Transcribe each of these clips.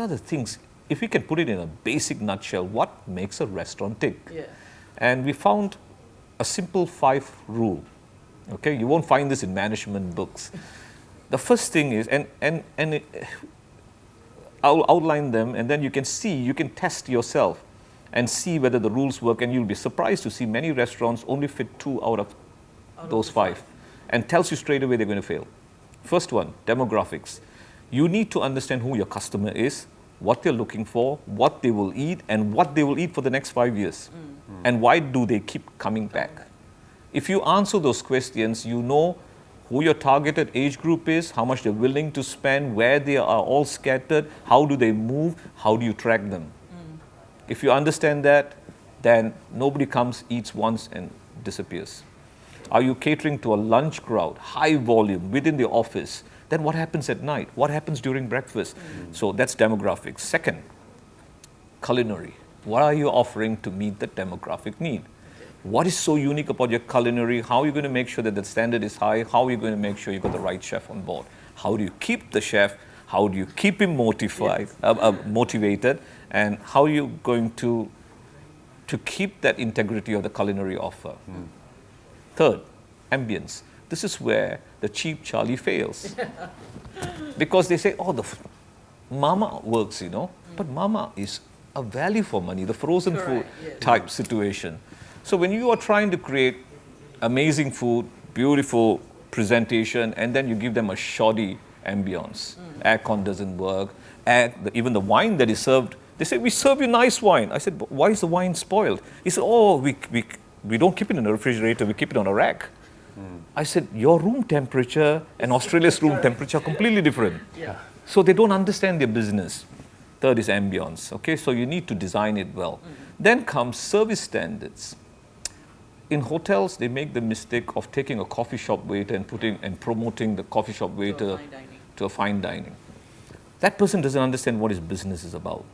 are the things, if we can put it in a basic nutshell, what makes a restaurant tick? Yeah. And we found a simple 5 rule. Okay, you won't find this in management books. The first thing is, I'll outline them, and then you can test yourself and see whether the rules work, and you'll be surprised to see many restaurants only fit 2 out of those 5, and tells you straight away they're going to fail. First one, demographics. You need to understand who your customer is, what they're looking for, what they will eat, and what they will eat for the next 5 years. And why do they keep coming back? If you answer those questions, you know who your targeted age group is, how much they're willing to spend, where they are all scattered, how do they move, how do you track them. If you understand that, then nobody comes, eats once and disappears. Are you catering to a lunch crowd, high volume, within the office? Then what happens at night? What happens during breakfast? So that's demographics. Second, culinary. What are you offering to meet the demographic need? What is so unique about your culinary? How are you going to make sure that the standard is high? How are you going to make sure you got the right chef on board? How do you keep the chef? How do you keep him motivated? And how are you going to keep that integrity of the culinary offer? Third, ambience. This is where the cheap Charlie fails. Because they say, the mama works, but mama is a value for money, the frozen food type situation. So when you are trying to create amazing food, beautiful presentation, and then you give them a shoddy ambience, aircon doesn't work, even the wine that is served, they say, we serve you nice wine. I said, but why is the wine spoiled? He said, we don't keep it in a refrigerator, we keep it on a rack. I said, your room temperature and Australia's room temperature are completely different. So they don't understand their business. Third is ambience, okay? So you need to design it well. Then comes service standards. In hotels, they make the mistake of taking a coffee shop waiter and promoting the coffee shop waiter to a fine dining. That person doesn't understand what his business is about.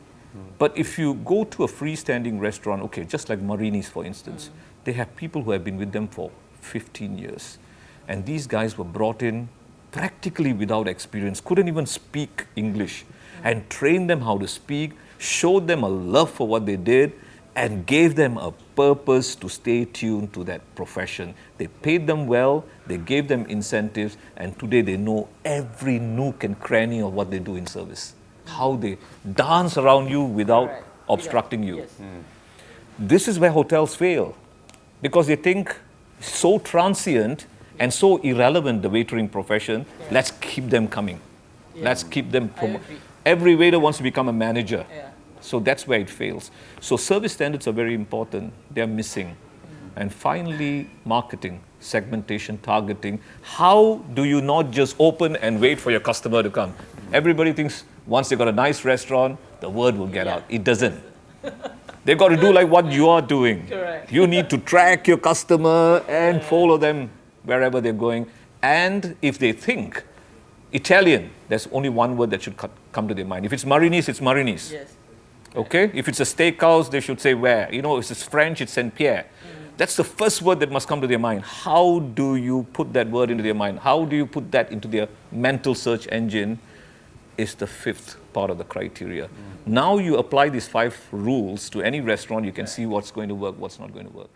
But if you go to a freestanding restaurant, okay, just like Marini's, for instance, they have people who have been with them for 15 years. And these guys were brought in practically without experience, couldn't even speak English, and trained them how to speak, showed them a love for what they did, and gave them a purpose to stay tuned to that profession. They paid them well, they gave them incentives, and today they know every nook and cranny of what they do in service. How they dance around you without obstructing you. This is where hotels fail, because they think so transient and so irrelevant, the waitering profession, let's keep them coming. Let's keep them every waiter wants to become a manager. So that's where it fails. So service standards are very important. They're missing. And finally, marketing, segmentation, targeting. How do you not just open and wait for your customer to come? Everybody thinks once they got a nice restaurant, the word will get out. It doesn't. They've got to do like what you are doing. Correct. You need to track your customer and follow them wherever they're going. And if they think Italian, there's only one word that should come to their mind. If it's Marini's, it's Marini's. Yes. Okay? If it's a steakhouse, they should say where. If it's French, it's Saint Pierre. That's the first word that must come to their mind. How do you put that word into their mind? How do you put that into their mental search engine? Is the 5th part of the criteria. Now you apply these 5 rules to any restaurant, you can see what's going to work, what's not going to work.